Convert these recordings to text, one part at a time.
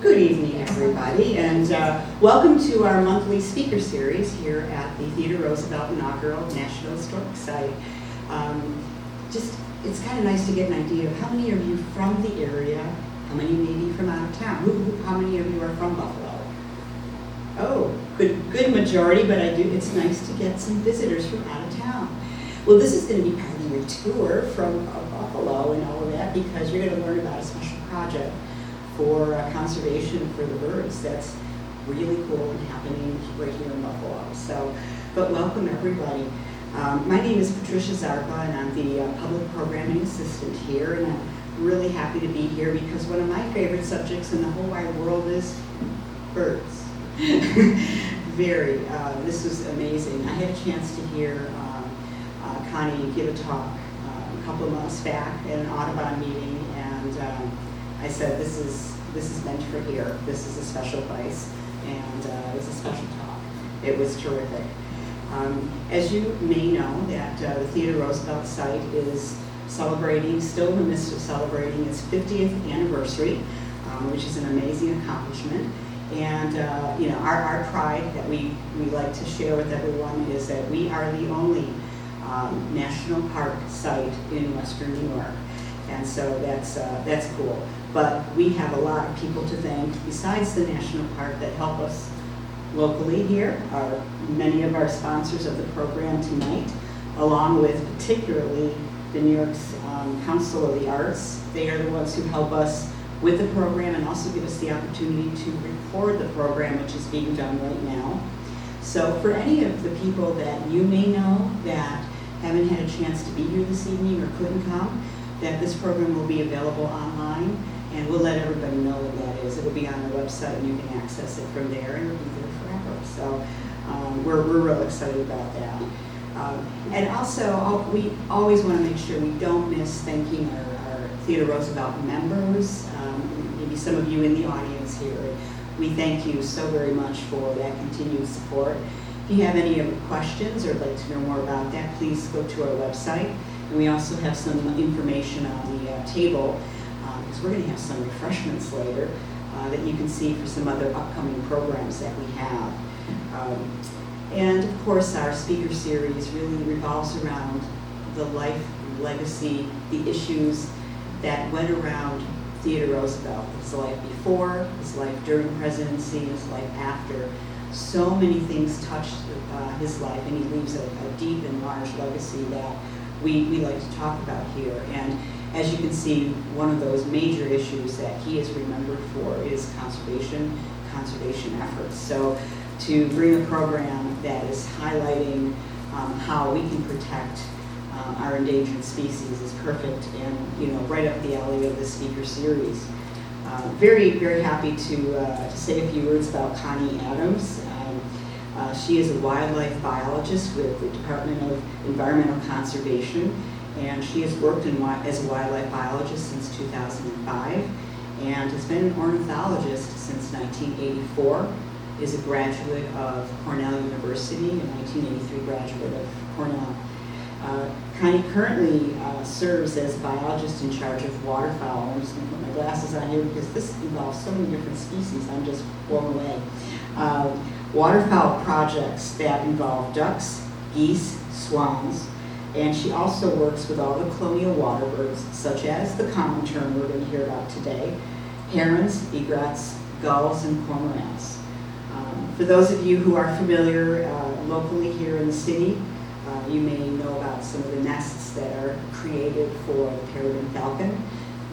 Good evening, everybody, and welcome to our monthly speaker series here at the Theodore Roosevelt Inaugural National Historic Site. It's kind of nice to get an idea of how many of you from the area, how many maybe from out of town, how many of you are from Buffalo? Oh, good majority, but it's nice to get some visitors from out of town. Well, this is going to be part of your tour from Buffalo and all of that, because you're going to learn about a special project for conservation for the birds. That's really cool and happening right here in Buffalo. So, but welcome everybody. My name is Patricia Zarpa, and I'm the Public Programming Assistant here, and I'm really happy to be here because one of my favorite subjects in the whole wide world is birds. This was amazing. I had a chance to hear Connie give a talk a couple of months back at an Audubon meeting, and I said, this is meant for here. This is a special place, and it was a special talk. It was terrific. As you may know, that the Theodore Roosevelt site is celebrating, still in the midst of celebrating its 50th anniversary, which is an amazing accomplishment. And our pride that we like to share with everyone is that we are the only national park site in Western New York. And so that's cool. But we have a lot of people to thank besides the national park that help us locally here, many of our sponsors of the program tonight, along with particularly the New York's Council of the Arts. They are the ones who help us with the program and also give us the opportunity to record the program, which is being done right now. So for any of the people that you may know that haven't had a chance to be here this evening or couldn't come, that this program will be available online, and we'll let everybody know what that is. It will be on the website, and you can access it from there, and it'll be there forever. So we're real excited about that. And also, we always want to make sure we don't miss thanking our Theodore Roosevelt members, maybe some of you in the audience here. We thank you so very much for that continued support. If you have any questions or would like to know more about that, please go to our website. And we also have some information on the table, because we're going to have some refreshments later that you can see for some other upcoming programs that we have. And of course, our speaker series really revolves around the life, legacy, the issues that went around Theodore Roosevelt, his life before, his life during presidency, his life after. So many things touched his life, and he leaves a deep and large legacy that we like to talk about here. And as you can see, one of those major issues that he is remembered for is conservation efforts. So to bring a program that is highlighting how we can protect our endangered species is perfect, and right up the alley of the speaker series. Very, very happy to say a few words about Connie Adams. She is a wildlife biologist with the Department of Environmental Conservation, and she has worked as a wildlife biologist since 2005 and has been an ornithologist since 1984, is a graduate of Cornell University, a 1983 graduate of Cornell. Connie currently serves as biologist in charge of waterfowl. I'm just going to put my glasses on here because this involves so many different species. I'm just blown away. Waterfowl projects that involve ducks, geese, swans, and she also works with all the colonial water birds, such as the common tern we're going to hear about today, herons, egrets, gulls, and cormorants. For those of you who are familiar locally here in the city, you may know about some of the nests that are created for the peregrine falcon.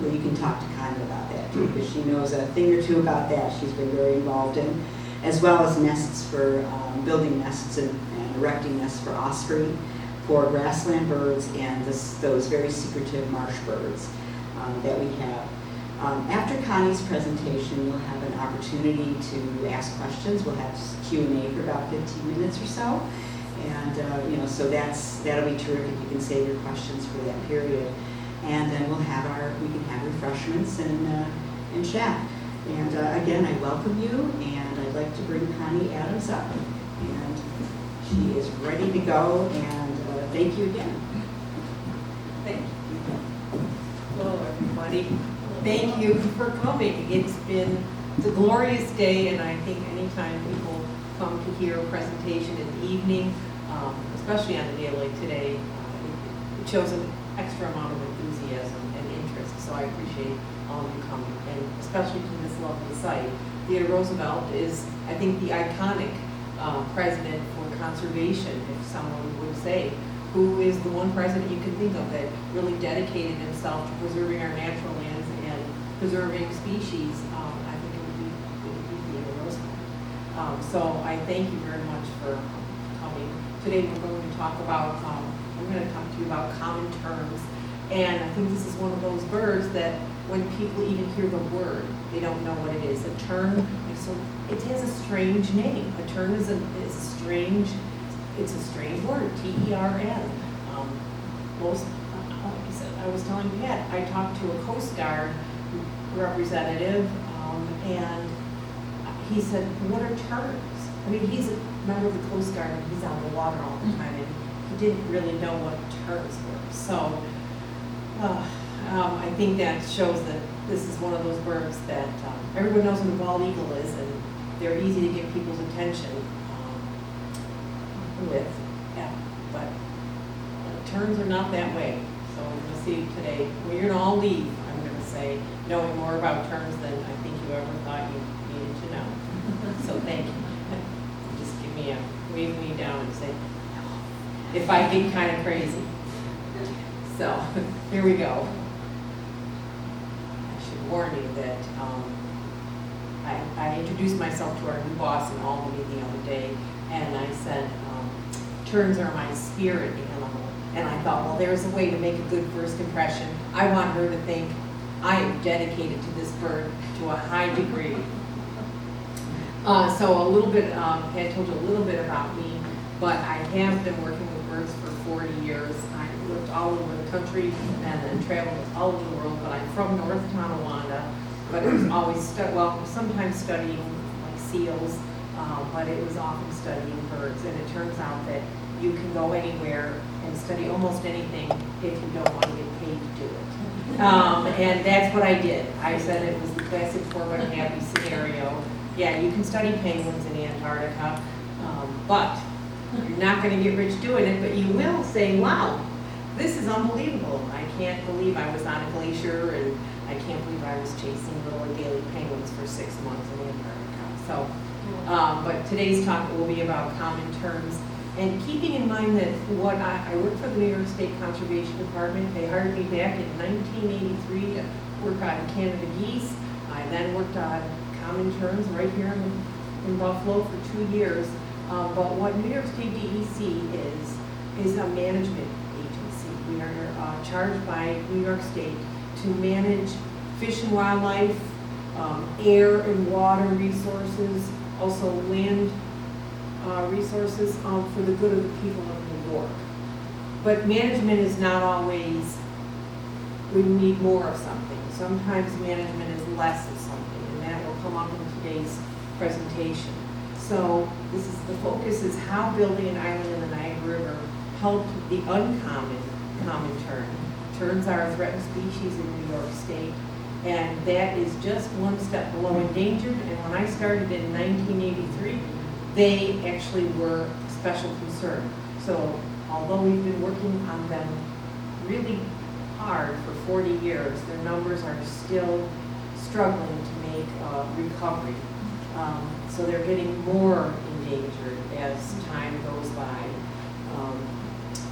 Well, you can talk to Connie about that too, because she knows a thing or two about that. She's been very involved in, as well as nests for building nests and erecting nests for osprey, for grassland birds, and those very secretive marsh birds that we have. After Connie's presentation, you'll have an opportunity to ask questions. We'll have Q&A for about 15 minutes or so. And so that'll be terrific. You can save your questions for that period, and then we can have refreshments and chat. And again, I welcome you, and I'd like to bring Connie Adams up, and she is ready to go. And thank you again. Thank you. Hello, everybody. Thank you for coming. It's been It's a glorious day, and I think anytime people come to hear a presentation in the evening, especially on a day like today, it shows an extra amount of enthusiasm and interest. So I appreciate all of you coming, and especially to this lovely site. Theodore Roosevelt is, I think, the iconic president for conservation, if someone would say, who is the one president you can think of that really dedicated himself to preserving our natural lands and preserving species. I think it would be Theodore Roosevelt. So I thank you very much for coming. Today we're going to talk about, I'm going to talk to you about common terms. And I think this is one of those birds that when people even hear the word, they don't know what it is. A tern, so it has a strange name. A tern is a strange, it's a strange word, T-E-R-N. Most, like I said, I was telling Pat, I talked to a Coast Guard representative, and he said, what are terns? I mean, he's a member of the Coast Guard, and he's on the water all the time, and he didn't really know what terns were. So, I think that shows that this is one of those birds that everyone knows what a bald eagle is, and they're easy to get people's attention with. Yeah, but terns are not that way. So we're going to see today. We're going to all leave, I'm going to say, knowing more about terns than I think you ever thought you needed to know. So thank you. Just give me a wave me down and say, no, if I get kind of crazy. So here we go. I should warn you that I introduced myself to our new boss in Albany the other day, and I said, terns are my spirit animal. And I thought, well, there's a way to make a good first impression. I want her to think I am dedicated to this bird to a high degree. So a little bit, I told you a little bit about me, but I have been working with birds for 40 years. I lived all over the country and then traveled all over the world, but I'm from North Tonawanda, but it was always, sometimes studying like seals, but it was often studying birds, and it turns out that you can go anywhere and study almost anything if you don't want to get paid to do it. And that's what I did. I said it was the classic 4-but-happy scenario. Yeah, you can study penguins in Antarctica, but you're not going to get rich doing it, but you will say, wow, this is unbelievable. I can't believe I was on a glacier, and I can't believe I was chasing little Adelie penguins for 6 months in Antarctica. So, but today's talk will be about common terms. And keeping in mind that I worked for the New York State Conservation Department. They hired me back in 1983 to work on Canada geese. I then worked on common terms right here in Buffalo for 2 years. But what New York State DEC is a management agency. We are charged by New York State to manage fish and wildlife, air and water resources, also land resources for the good of the people of New York. But management is not always, we need more of something. Sometimes management is less of something, and that will come up in today's presentation. So the focus is how building an island in the Niagara River helped the uncommon common tern. Terns are a threatened species in New York State, and that is just one step below endangered. And when I started in 1983, they actually were special concern. So although we've been working on them really hard for 40 years, their numbers are still struggling to make recovery. So they're getting more endangered as time goes by.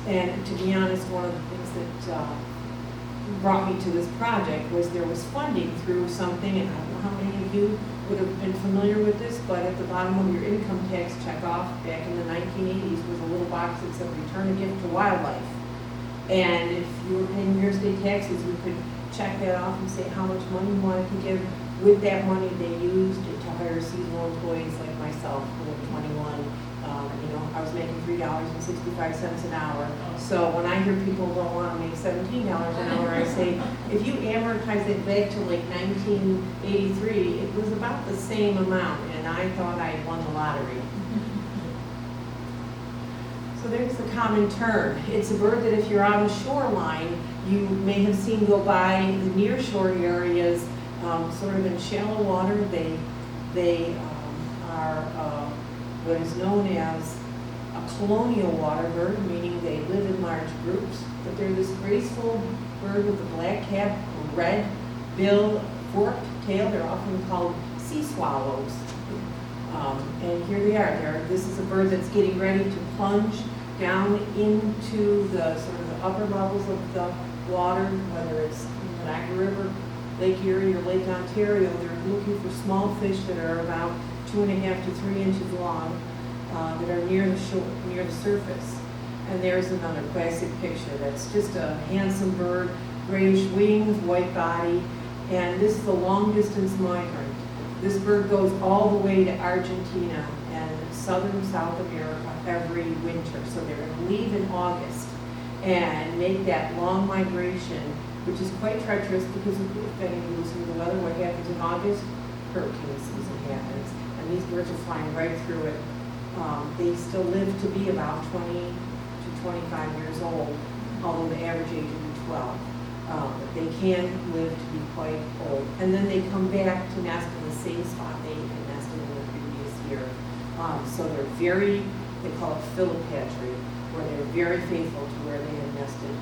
And to be honest, one of the things that brought me to this project was there was funding through something, and I don't know how many of you would have been familiar with this, but at the bottom of your income tax checkoff back in the 1980s was a little box that said return a gift to wildlife. And if you were paying your state taxes, you could check that off and say how much money you wanted to give. With that money, they used it to hire seasonal employees like myself, who were 21. I was making $3.65 an hour. So when I hear people don't want to make $17 an hour, I say, if you amortize it back to like 1983, it was about the same amount, and I thought I won the lottery. So there's the common tern. It's a bird that if you're on the shoreline, you may have seen go by the near shore areas, sort of in shallow water. They They are what is known as a colonial water bird, meaning they live in large groups, but they're this graceful bird with a black cap, a red bill, forked tail. They're often called sea swallows. And here they are. This is a bird that's getting ready to plunge down into the sort of the upper levels of the water, whether it's in the Niagara River, Lake Erie, or Lake Ontario. They're looking for small fish that are about 2.5 to 3 inches long, that are near the shore, near the surface. And there's another classic picture. That's just a handsome bird, grayish wings, white body, and this is a long-distance migrant. This bird goes all the way to Argentina and southern South America every winter. So they're going to leave in August and make that long migration, which is quite treacherous because if any of you listen to the weather, what happens in August? Hurricane season happens, and these birds are flying right through it. They still live to be about 20 to 25 years old, although the average age would be 12. But they can live to be quite old. And then they come back to nest in the same spot they had nested in the previous year. So they're they call it philopatry, where they're very faithful to where they had nested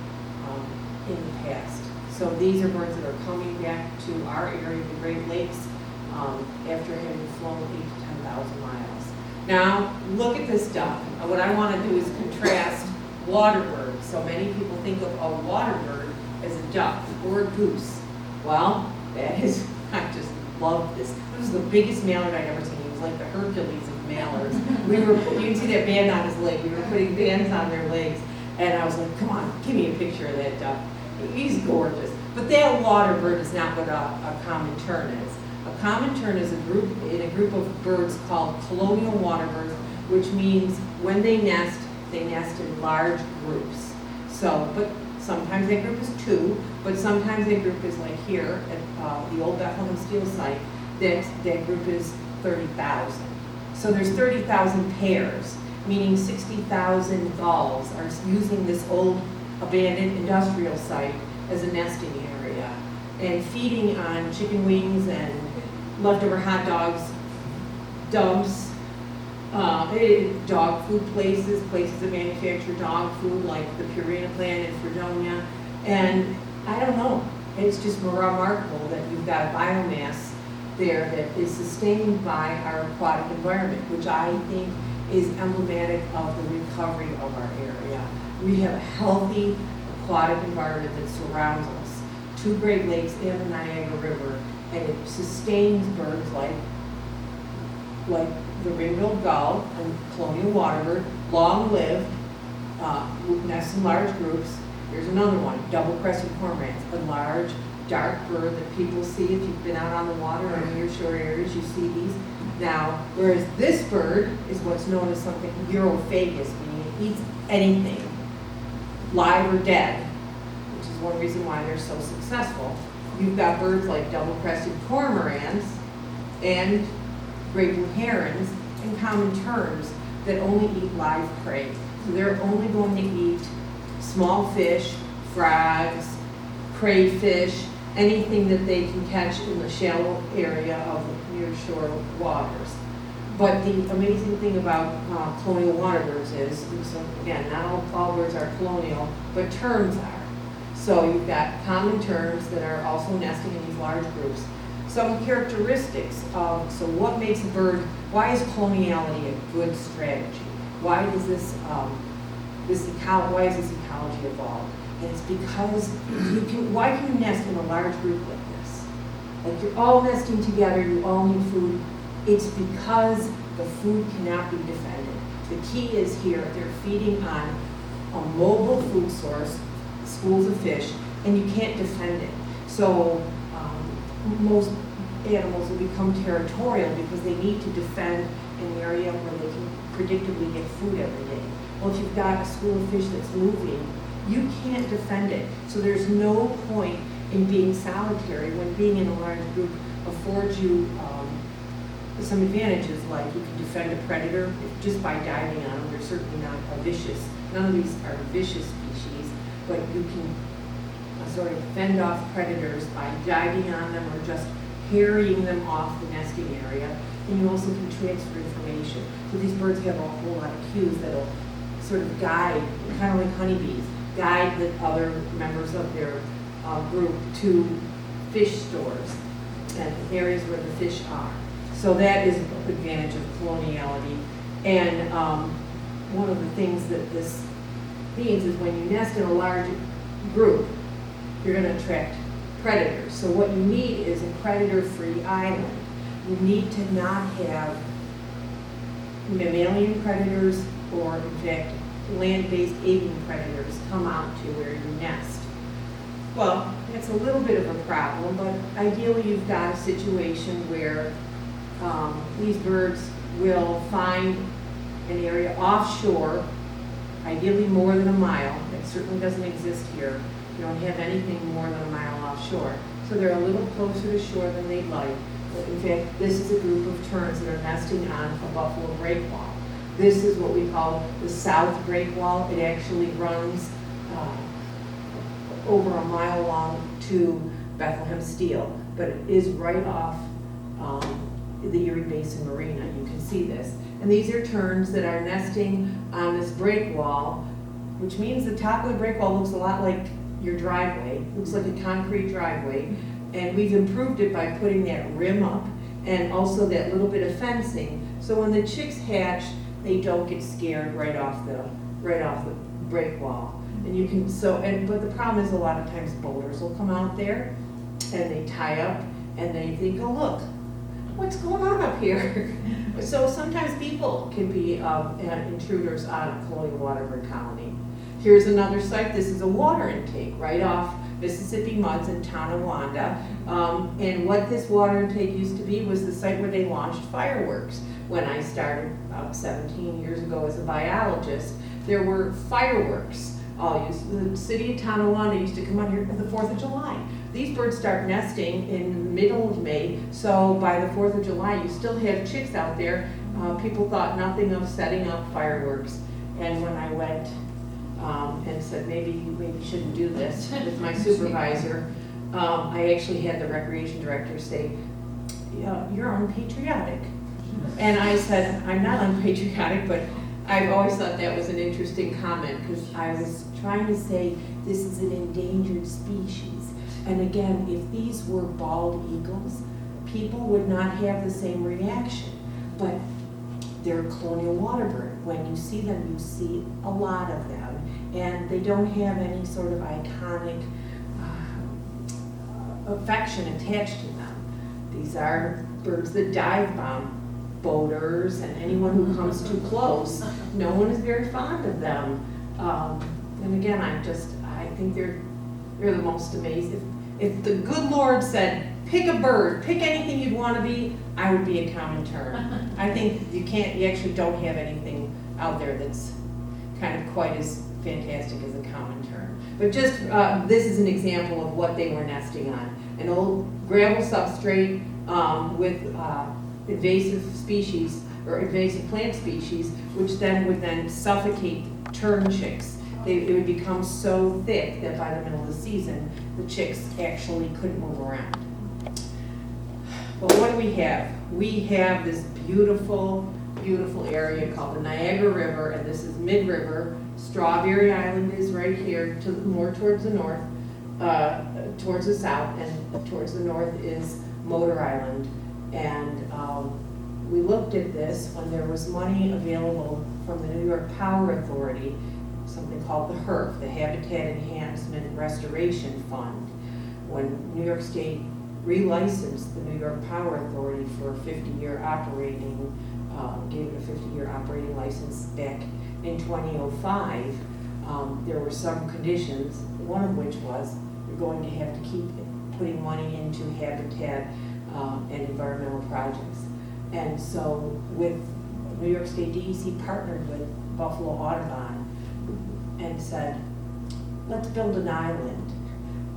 in the past. So these are birds that are coming back to our area, the Great Lakes, after having flown 8,000 to 10,000 miles. Now, look at this duck. What I want to do is contrast water birds. So many people think of a water bird as a duck or a goose. Well, that is, I just love this. This was the biggest mallard I'd ever seen. He was like the Hercules of mallards. You can see that band on his leg. We were putting bands on their legs. And I was like, come on, give me a picture of that duck. He's gorgeous. But that water bird is not what a common tern is. A common tern is a group of birds called colonial water birds, which means when they nest in large groups. So, but sometimes that group is 2, but sometimes that group is like here at the old Bethlehem Steel site, that group is 30,000. So there's 30,000 pairs, meaning 60,000 gulls are using this old abandoned industrial site as a nesting area and feeding on chicken wings and leftover hot dogs, dumps, dog food places that manufacture dog food like the Purina plant in Fredonia. And I don't know, it's just remarkable that you've got a biomass there that is sustained by our aquatic environment, which I think is emblematic of the recovery of our area. We have a healthy aquatic environment that surrounds us, 2 Great Lakes and the Niagara River, and it sustains birds like the ring-billed gull and colonial waterbird, long-lived, nests in large groups. Here's another one, double-crested cormorants, a large, dark bird that people see. If you've been out on the water or near shore areas, you see these. Now, whereas this bird is what's known as something urophagus, meaning it eats anything, live or dead, which is one reason why they're so successful. You've got birds like double-crested cormorants and great blue herons and common terns that only eat live prey. So they're only going to eat small fish, frogs, crayfish, anything that they can catch in the shallow area of the near shore waters. But the amazing thing about colonial water birds is, so again, not all birds are colonial, but terns are. So you've got common terns that are also nesting in these large groups. Some characteristics of, so what makes a bird, why is coloniality a good strategy? Why does why is this ecology evolve? And it's because why can you nest in a large group like this? Like you're all nesting together, you all need food. It's because the food cannot be defended. The key is here, they're feeding on a mobile food source, schools of fish, and you can't defend it. So most animals will become territorial because they need to defend an area where they can predictably get food every day. Well, if you've got a school of fish that's moving, you can't defend it. So there's no point in being solitary when being in a large group affords you some advantages, like you can defend a predator just by diving on them. They're certainly not none of these are vicious species, but you can sort of fend off predators by diving on them or just carrying them off the nesting area, and you also can transfer information. So these birds have a whole lot of cues that'll sort of guide, kind of like honeybees, guide the other members of their group to fish stores and areas where the fish are. So that is an advantage of coloniality. And one of the things that this means is when you nest in a large group, you're going to attract predators. So what you need is a predator-free island. You need to not have mammalian predators or, in fact, land-based avian predators come out to where you nest. Well, that's a little bit of a problem, but ideally you've got a situation where these birds will find an area offshore, ideally more than a mile. That certainly doesn't exist here. You don't have anything more than a mile offshore. So they're a little closer to shore than they'd like. But in fact, this is a group of terns that are nesting on a buffalo breakwall. This is what we call the south breakwall. It actually runs over a mile long to Bethlehem Steel, but it is right off the Erie Basin Marina. You can see this. And these are terns that are nesting on this breakwall, which means the top of the breakwall looks a lot like your driveway. It looks like a concrete driveway. And we've improved it by putting that rim up and also that little bit of fencing. So when the chicks hatch, they don't get scared right off the breakwall. And you can, but the problem is a lot of times boaters will come out there and they tie up and they think, oh look, what's going on up here? So sometimes people can be intruders on Colonial Waterbird Colony. Here's another site. This is a water intake right off Mississippi Muds in Tonawanda. And what this water intake used to be was the site where they launched fireworks. When I started about 17 years ago as a biologist, there were fireworks. The city of Tonawanda used to come out here for the 4th of July. These birds start nesting in the middle of May, so by the 4th of July you still have chicks out there. People thought nothing of setting up fireworks. And when I went and said maybe you shouldn't do this with my supervisor, I actually had the recreation director say, yeah, you're unpatriotic. And I said, I'm not unpatriotic, but I've always thought that was an interesting comment because I was trying to say this is an endangered species. And again, if these were bald eagles, people would not have the same reaction. But they're a colonial waterbird. When you see them, you see a lot of them. And they don't have any sort of iconic affection attached to them. These are birds that dive bomb boaters and anyone who comes too close. No one is very fond of them. And again, I think they're the most amazing. If the good Lord said, pick a bird, pick anything you'd want to be, I would be a common tern. I think you actually don't have anything out there that's kind of quite as fantastic as a common tern. But just, this is an example of what they were nesting on. An old gravel substrate with invasive species or invasive plant species, which then would suffocate tern chicks. It would become so thick that by the middle of the season, the chicks actually couldn't move around. But what do we have? We have this beautiful, beautiful area called the Niagara River, and this is mid-river. Strawberry Island is right here, more towards the north, towards the south, and towards the north is Motor Island. And we looked at this when there was money available from the New York Power Authority, something called the Herr, the Habitat Enhancement Restoration Fund. When New York State relicensed the New York Power Authority for a 50-year operating, gave it a 50-year operating license back in 2005, there were some conditions, one of which was you're going to have to keep putting money into habitat and environmental projects. And so with New York State DEC partnered with Buffalo Audubon and said, let's build an island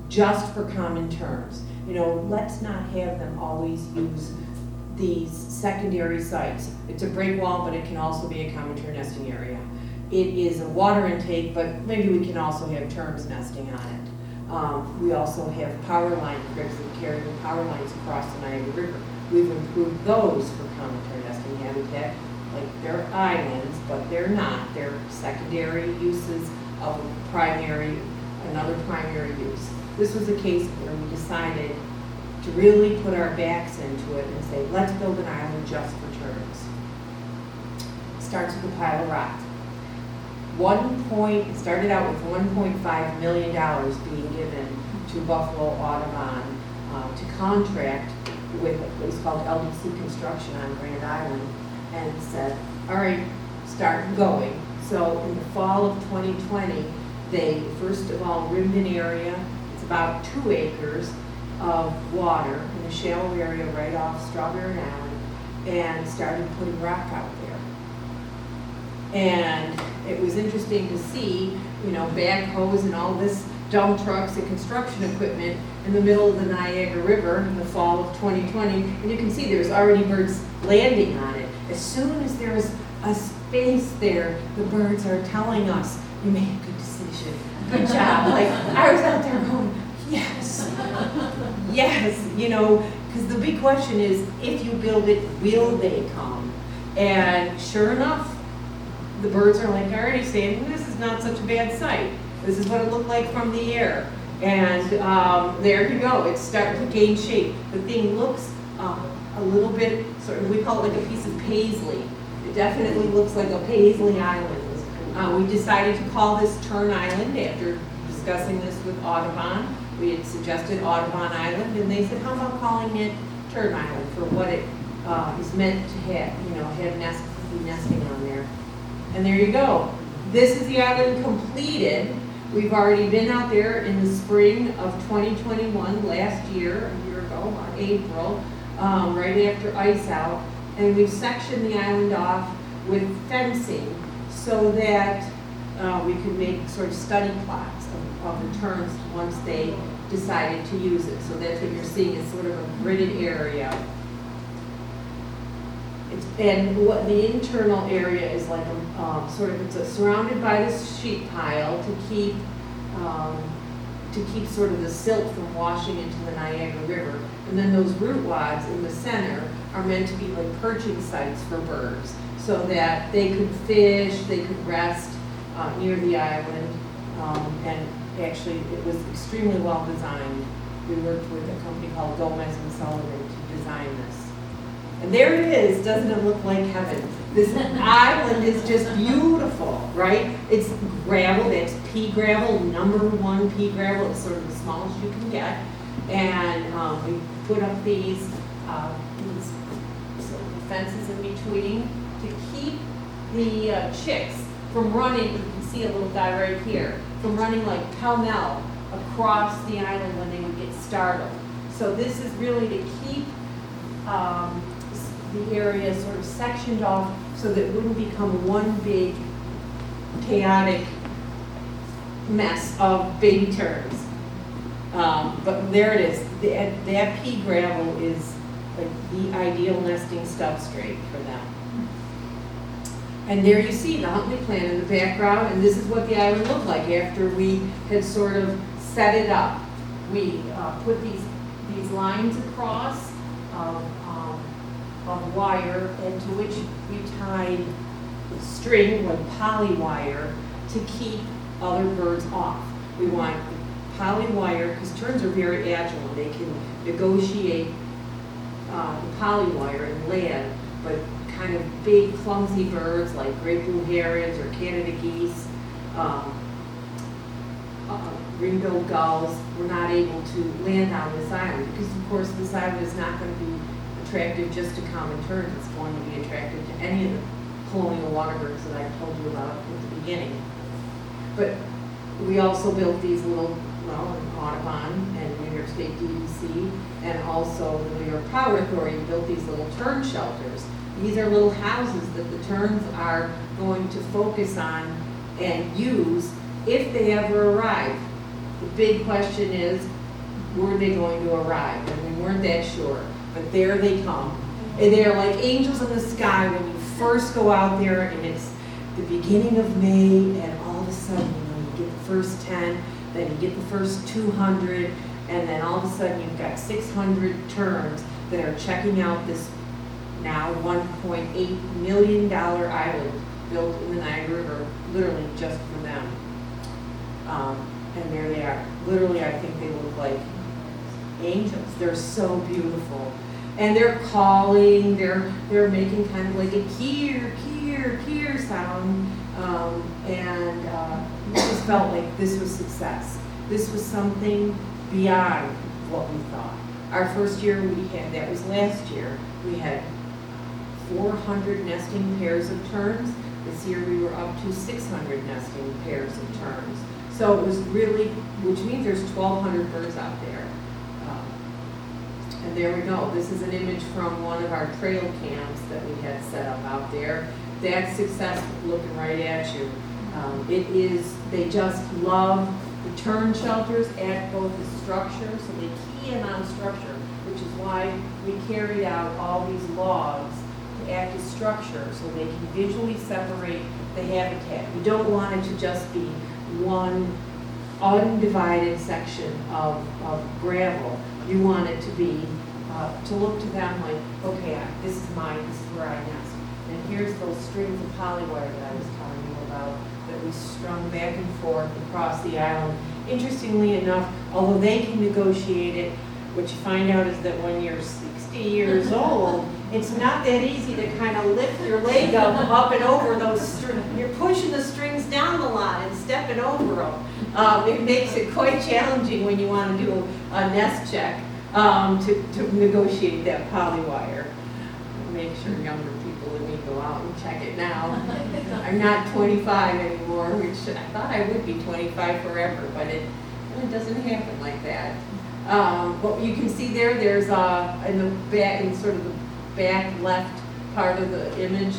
just for common terns. You know, let's not have them always use these secondary sites. It's a break wall, but it can also be a common tern nesting area. It is a water intake, but maybe we can also have terns nesting on it. We also have power line cribs that carry the power lines across the Niagara River. We've improved those for common tern nesting habitat. Like they're islands, but they're not. They're secondary uses of another primary use. This was a case where we decided to really put our backs into it and say, let's build an island just for terns. Starts with a pile of rock. It started out with $1.5 million being given to Buffalo Audubon to contract with a place called LDC Construction on Grand Island, and said, all right, start going. So in the fall of 2020, they first of all rimmed an area, it's about 2 acres of water in a shallow area right off Strawberry Island, and started putting rock out there. And it was interesting to see, backhoes and all this dump trucks and construction equipment in the middle of the Niagara River in the fall of 2020. And you can see there's already birds landing on it. As soon as there's a space there, the birds are telling us, you made a good decision, good job. Like, I was out there going, yes, yes, because the big question is, if you build it, will they come? And sure enough, the birds are like already saying, this is not such a bad sight. This is what it looked like from the air. And there you go, it's starting to gain shape. The thing looks a little bit, we call it like a piece of paisley. It definitely looks like a paisley island. We decided to call this Tern Island after discussing this with Audubon. We had suggested Audubon Island, and they said, how about calling it Tern Island for what it is meant to have, be nesting on there. And there you go. This is the island completed. We've already been out there in the spring of 2021, last year, a year ago, April, right after ice out, and we've sectioned the island off with fencing so that we could make sort of study plots of the terns once they decided to use it. So that's what you're seeing is sort of a gridded area. And what the internal area is like it's surrounded by this sheet pile to keep sort of the silt from washing into the Niagara River. And then those root wads in the center are meant to be like perching sites for birds so that they could fish, they could rest near the island. And actually it was extremely well designed. We worked with a company called Gomez and Sullivan to design this. And there it is, doesn't it look like heaven? This island is just beautiful, right? It's gravel, that's pea gravel, #1 pea gravel. It's sort of the smallest you can get. And we put up these sort of fences in between to keep the chicks from running. You can see a little guy right here, from running like pell-mell across the island when they would get startled. So this is really to keep the area sort of sectioned off so that it wouldn't become one big chaotic mess of baby terns. But there it is. That pea gravel is like the ideal nesting substrate for them. And there you see the Huntley plan in the background, and this is what the island looked like after we had sort of set it up. We put these lines across of wire, and to which we tied string, like poly wire, to keep other birds off. We want poly wire, because terns are very agile, and they can negotiate the poly wire and land, but kind of big, clumsy birds like great blue herons or Canada geese, ring-billed gulls were not able to land on this island, because of course this island is not going to be attractive just to common terns. It's going to be attractive to any of the colonial water birds that I told you about at the beginning. But we also built these little, Audubon and New York State DEC, and also the New York Power Authority built these little tern shelters. These are little houses that the terns are going to focus on and use if they ever arrive. The big question is, were they going to arrive? And we weren't that sure. But there they come. And they're like angels in the sky when you first go out there, and it's the beginning of May, and all of a sudden, you get the first 10, then you get the first 200, and then all of a sudden you've got 600 terns that are checking out this now $1.8 million island built in the Niagara River, literally just for them. And there they are. Literally, I think they look like angels. They're so beautiful. And they're calling, they're making kind of like a keer, keer, keer sound. We just felt like this was success. This was something beyond what we thought. Our first year that was last year, we had 400 nesting pairs of terns. This year we were up to 600 nesting pairs of terns. So it was really, which means there's 1,200 birds out there. And there we go. This is an image from one of our trail cams that we had set up out there. That's success looking right at you. They just love the tern shelters at both the structure, so they key in on structure, which is why we carried out all these logs to act as structure so they can visually separate the habitat. We don't want it to just be one undivided section of gravel. You want it to be, to look to them like, okay, this is mine, this is where I nest. And here's those strings of polywire that I was telling you about that we strung back and forth across the island. Interestingly enough, although they can negotiate it, what you find out is that when you're 60 years old, it's not that easy to kind of lift your leg up and over those strings. You're pushing the strings down the line and stepping over them. It makes it quite challenging when you want to do a nest check to negotiate that polywire. Make sure younger people than me go out and check it now. I'm not 25 anymore, which I thought I would be 25 forever, but it doesn't happen like that. But you can see there's in the back, in sort of the back left part of the image,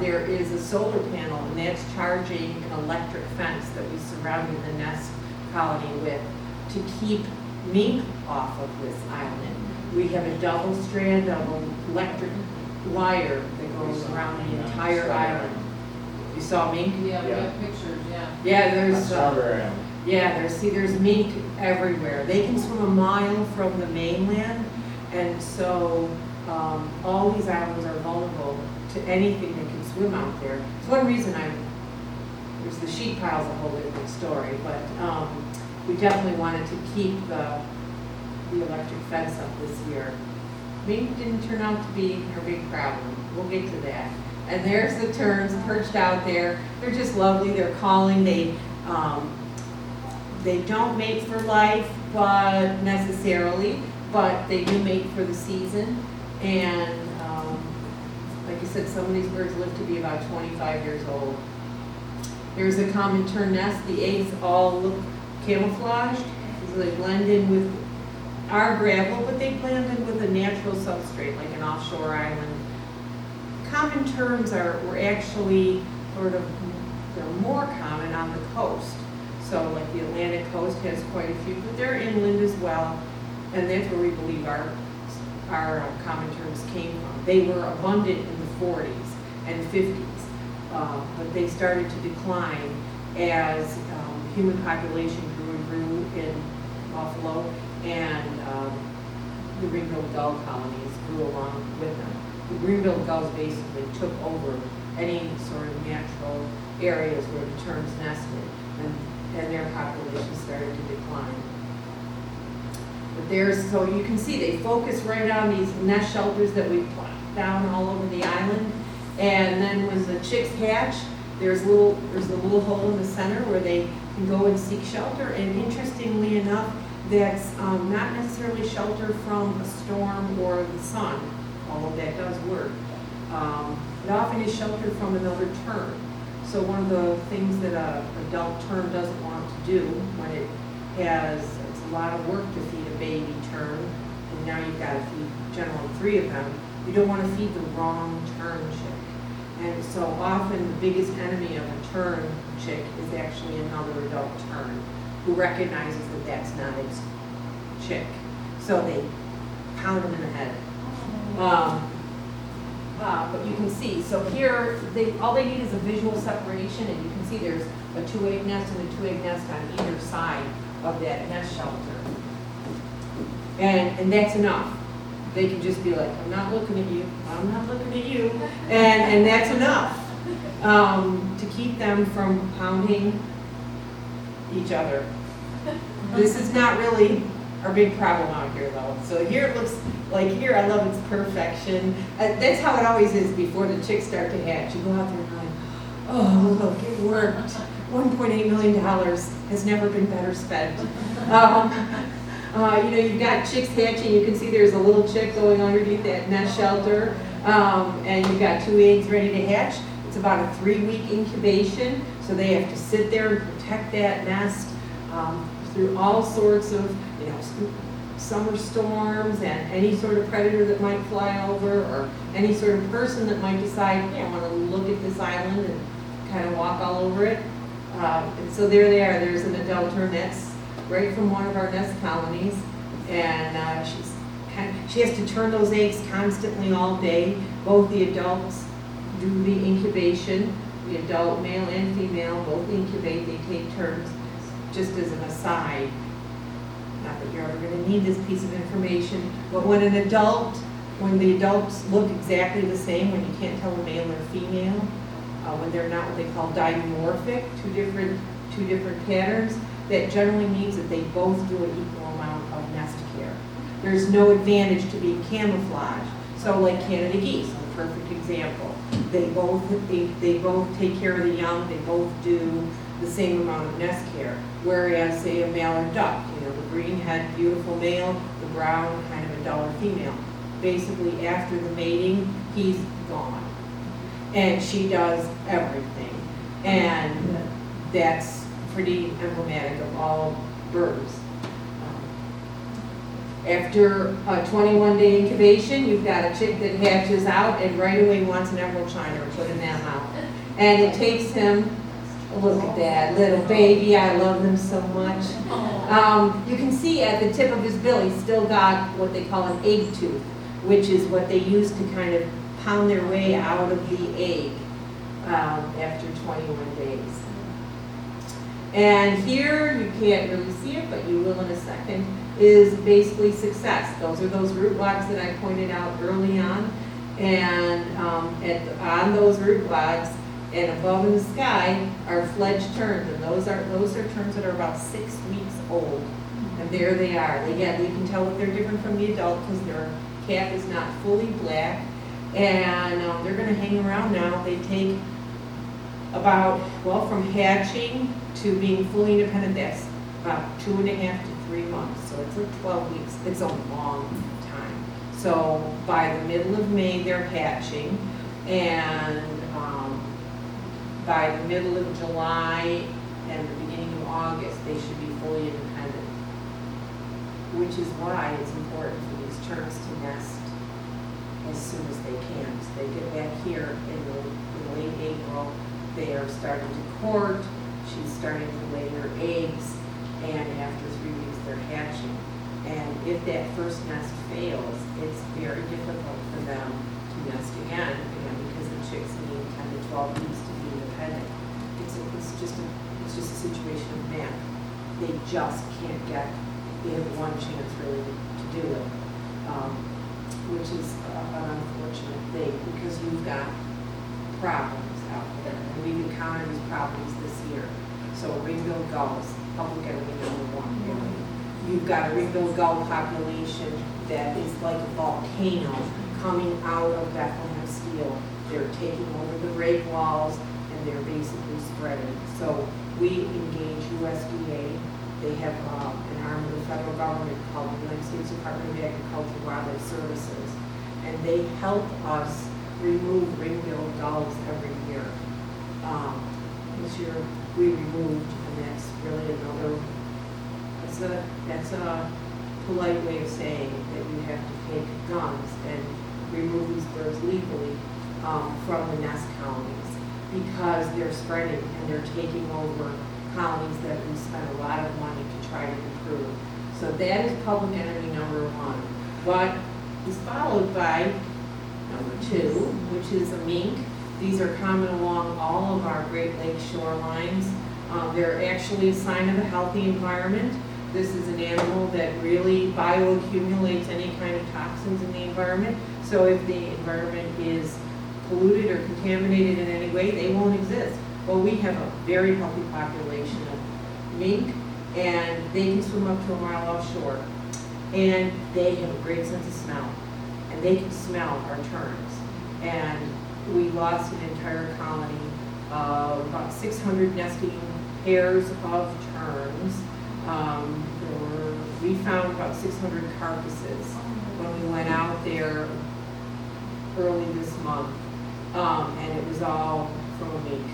there is a solar panel, and that's charging an electric fence that we surrounded the nest colony with to keep mink off of this island. We have a double strand of electric wire that goes around the entire island. You saw mink? Yeah, we have pictures, yeah. Yeah, there's mink everywhere. They can swim a mile from the mainland, and so all these islands are vulnerable to anything that can swim out there. It's one reason there's the sheep pile's a whole different story, but we definitely wanted to keep the electric fence up this year. Mink didn't turn out to be a big problem. We'll get to that. And there's the terns perched out there. They're just lovely. They're calling. They don't mate for life, but necessarily, but they do mate for the season. And like I said, some of these birds live to be about 25 years old. There's a common tern nest. The eggs all look camouflaged, so they blend in with our gravel, but they blend in with a natural substrate, like an offshore island. Common terns were actually they're more common on the coast. So like the Atlantic coast has quite a few, but they're inland as well. And that's where we believe our common terns came from. They were abundant in the 40s and 50s, but they started to decline as human population grew and grew in Buffalo, and the ring-billed gull colonies grew along with them. The ring-billed gulls basically took over any sort of natural areas where the terns nested, and their population started to decline. But so you can see they focus right on these nest shelters that we plopped down all over the island, and then when the chicks hatch, there's a little hole in the center where they can go and seek shelter, and interestingly enough, that's not necessarily shelter from a storm or the sun, although that does work. It often is shelter from another tern. So one of the things that an adult tern doesn't want to do when it's a lot of work to feed a baby tern, and now you've got to feed generally 3 of them, you don't want to feed the wrong tern chick. And so often the biggest enemy of a tern chick is actually another adult tern who recognizes that that's not its chick. So they pound them in the head. But you can see, so here, all they need is a visual separation, and you can see there's a 2-egg nest and a 2-egg nest on either side of that nest shelter. And that's enough. They can just be like, I'm not looking at you, I'm not looking at you, and that's enough to keep them from pounding each other. This is not really our big problem out here though. So here it looks like here, I love its perfection. That's how it always is before the chicks start to hatch. You go out there and you're like, oh look, it worked. $1.8 million has never been better spent. You've got chicks hatching. You can see there's a little chick going underneath that nest shelter. And you've got 2 eggs ready to hatch. It's about a 3-week incubation. So they have to sit there and protect that nest through all sorts of, summer storms and any sort of predator that might fly over or any sort of person that might decide, I want to look at this island and kind of walk all over it. And so there they are. There's an adult tern that's right from one of our nest colonies, and she has to turn those eggs constantly all day. Both the adults do the incubation. The adult, male and female, both incubate. They take turns. Just as an aside, not that you're ever going to need this piece of information, but when the adults look exactly the same, when you can't tell a male or female, when they're not what they call dimorphic, two different patterns, that generally means that they both do an equal amount of nest care. There's no advantage to being camouflaged. So like Canada geese, a perfect example. They both take care of the young, they both do the same amount of nest care. Whereas say a male or duck, the green head, beautiful male, the brown, kind of a duller female. Basically after the mating, he's gone. And she does everything. And that's pretty emblematic of all birds. After a 21-day incubation, you've got a chick that hatches out and right away wants an emerald shiner put in that mouth. And it takes him, look at that little baby, I love them so much. You can see at the tip of his bill, he's still got what they call an egg tooth, which is what they use to kind of pound their way out of the egg after 21 days. And here, you can't really see it, but you will in a second, is basically success. Those are those root logs that I pointed out early on. And on those root logs and above in the sky are fledged terns. And those are terns that are about 6 weeks old. And there they are. Again, you can tell that they're different from the adult because their cap is not fully black. And they're going to hang around now. They take about, from hatching to being fully independent, that's about 2.5 to 3 months. So it's like 12 weeks. It's a long time. So by the middle of May, they're hatching. And by the middle of July and the beginning of August, they should be fully independent. Which is why it's important for these terns to nest as soon as they can. So they get back here in late April. They are starting to court. She's starting to lay her eggs, and after 3 weeks they're hatching. And if that first nest fails, it's very difficult for them to nest again because the chicks need 10 to 12 weeks to be independent. It's just a situation of math. They just can't get. They have one chance really to do it, which is an unfortunate thing because you've got problems out there, and we've encountered these problems this year. So ring-billed gulls, public enemy #1. You've got a ring-billed gull population that is like a volcano coming out of Bethlehem Steel. They're taking over the break walls and they're basically spreading. So we engage USDA. They have an arm of the federal government called the United States Department of Agriculture and Wildlife Services, and they help us remove ring-billed gulls every year. This year we removed, and that's really another, that's a polite way of saying that you have to take guns and remove these birds legally from the nest colonies because they're spreading and they're taking over colonies that we spend a lot of money to try to improve. So that is public enemy #1. But it's followed by Number 2, which is a mink. These are common along all of our Great Lakes shorelines. They're actually a sign of a healthy environment. This is an animal that really bioaccumulates any kind of toxins in the environment. So if the environment is polluted or contaminated in any way, they won't exist. Well, we have a very healthy population of mink, and they can swim up to a mile offshore. And they have a great sense of smell, and they can smell our terns. And we lost an entire colony of about 600 nesting pairs of terns. We found about 600 carcasses when we went out there early this month, and it was all from a mink.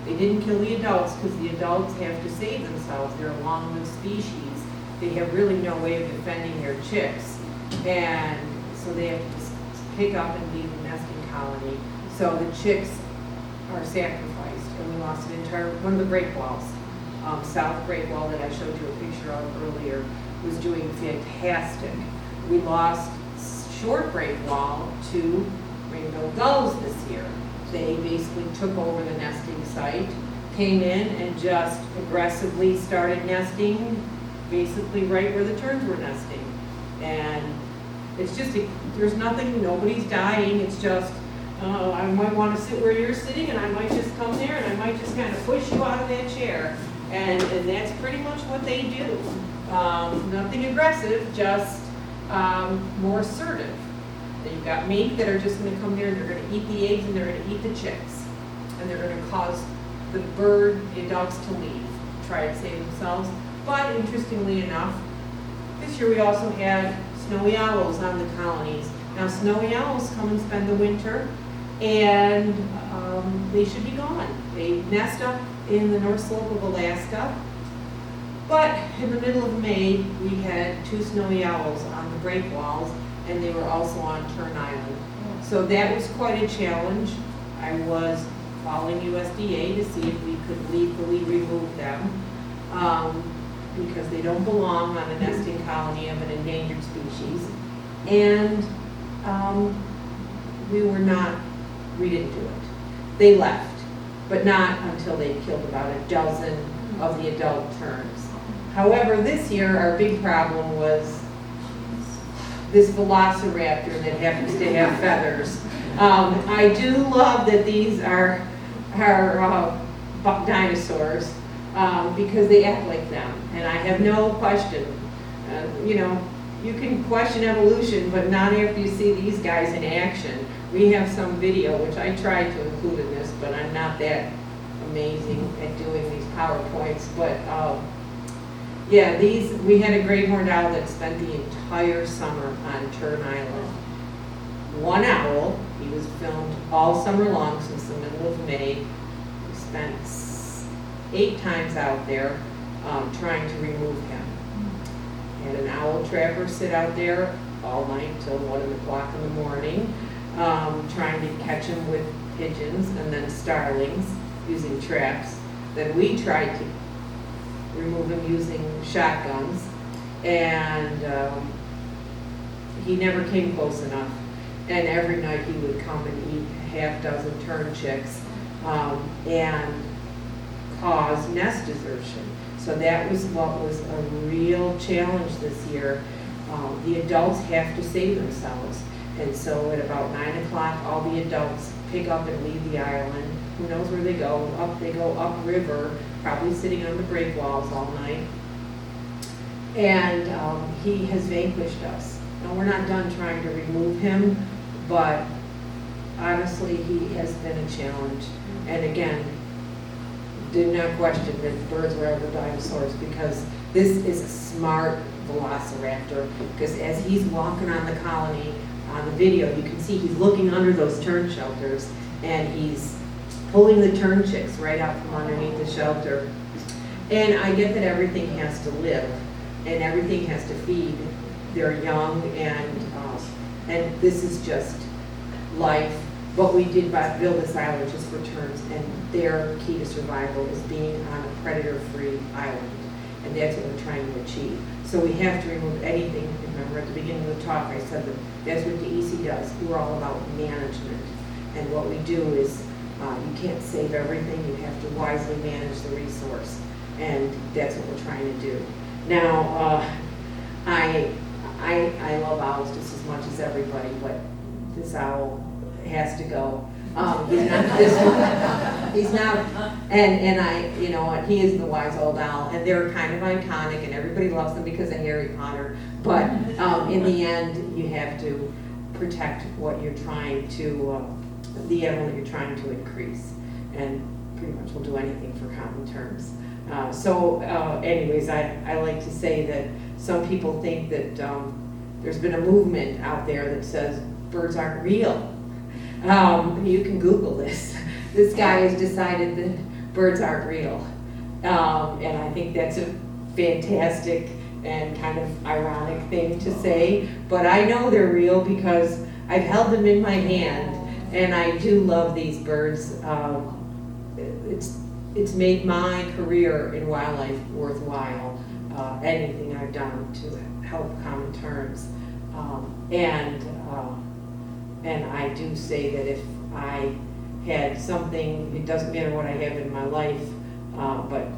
They didn't kill the adults because the adults have to save themselves. They're a long-lived species. They have really no way of defending their chicks, and so they have to just pick up and leave the nesting colony. So the chicks are sacrificed, and we lost an entire, one of the break walls, south break wall that I showed you a picture of earlier, was doing fantastic. We lost short break wall to rainbow gulls this year. They basically took over the nesting site, came in and just aggressively started nesting, basically right where the terns were nesting. And it's just, there's nothing, nobody's dying, it's just, I might want to sit where you're sitting, and I might just come there, and I might just kind of push you out of that chair. And that's pretty much what they do. Nothing aggressive, just more assertive. And you've got mink that are just going to come there, and they're going to eat the eggs, and they're going to eat the chicks. And they're going to cause the bird, the adults to leave, try to save themselves. But interestingly enough, this year we also had snowy owls on the colonies. Now snowy owls come and spend the winter, and they should be gone. They nest up in the North Slope of Alaska, but in the middle of May we had 2 snowy owls on the break walls, and they were also on Tern Island. So that was quite a challenge. I was calling USDA to see if we could legally remove them, because they don't belong on a nesting colony of an endangered species. And we didn't do it. They left, but not until they killed about a dozen of the adult terns. However, this year our big problem was this velociraptor that happens to have feathers. I do love that these are dinosaurs, because they act like them, and I have no question. You can question evolution, but not after you see these guys in action. We have some video, which I tried to include in this, but I'm not that amazing at doing these PowerPoints. But yeah, we had a great horned owl that spent the entire summer on Tern Island. One owl, he was filmed all summer long since the middle of May. We spent 8 times out there trying to remove him. Had an owl trapper sit out there all night till 1 o'clock in the morning, trying to catch him with pigeons and then starlings using traps. Then we tried to remove him using shotguns, and he never came close enough. And every night he would come and eat half dozen tern chicks and cause nest desertion. So that was what was a real challenge this year. The adults have to save themselves. And so at about 9 o'clock, all the adults pick up and leave the island. Who knows where they go? They go upriver, probably sitting on the break walls all night. And he has vanquished us. Now, we're not done trying to remove him, but honestly, he has been a challenge. And again, did not question that birds were ever dinosaurs, because this is a smart velociraptor, because as he's walking on the colony, on the video, you can see he's looking under those tern shelters, and he's pulling the tern chicks right out from underneath the shelter. And I get that everything has to live, and everything has to feed their young, and this is just life. But we did build this island just for terns, and their key to survival is being on a predator-free island, and that's what we're trying to achieve. So we have to remove anything. Remember at the beginning of the talk, I said that that's what the EC does. We're all about management. And what we do is, you can't save everything, you have to wisely manage the resource. And that's what we're trying to do. Now, I love owls just as much as everybody, but this owl has to go. He's not, and I, you know, he is the wise old owl, and they're kind of iconic, and everybody loves them because of Harry Potter. But in the end, you have to protect what you're trying to, the animal that you're trying to increase, and pretty much will do anything for common terms. Anyways, I like to say that some people think that there's been a movement out there that says birds aren't real. You can Google this. This guy has decided that birds aren't real. And I think that's a fantastic and kind of ironic thing to say. But I know they're real because I've held them in my hand, and I do love these birds. It's made my career in wildlife worthwhile, anything I've done to help common terms. And I do say that if I had something, it doesn't matter what I have in my life, but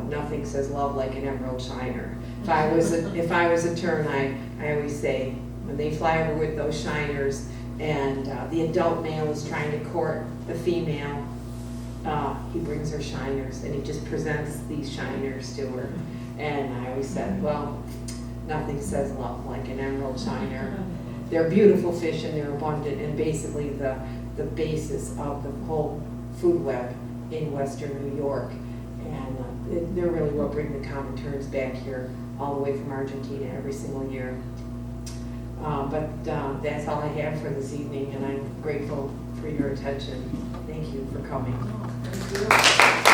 nothing says love like an emerald shiner. If I was a tern, I always say, when they fly over with those shiners and the adult male is trying to court the female, he brings her shiners and he just presents these shiners to her. And I always said, well, nothing says love like an emerald shiner. They're beautiful fish and they're abundant, and basically the basis of the whole food web in western New York. And they're really what bring the common terns back here all the way from Argentina every single year. But that's all I have for this evening, and I'm grateful for your attention. Thank you for coming. Thank you.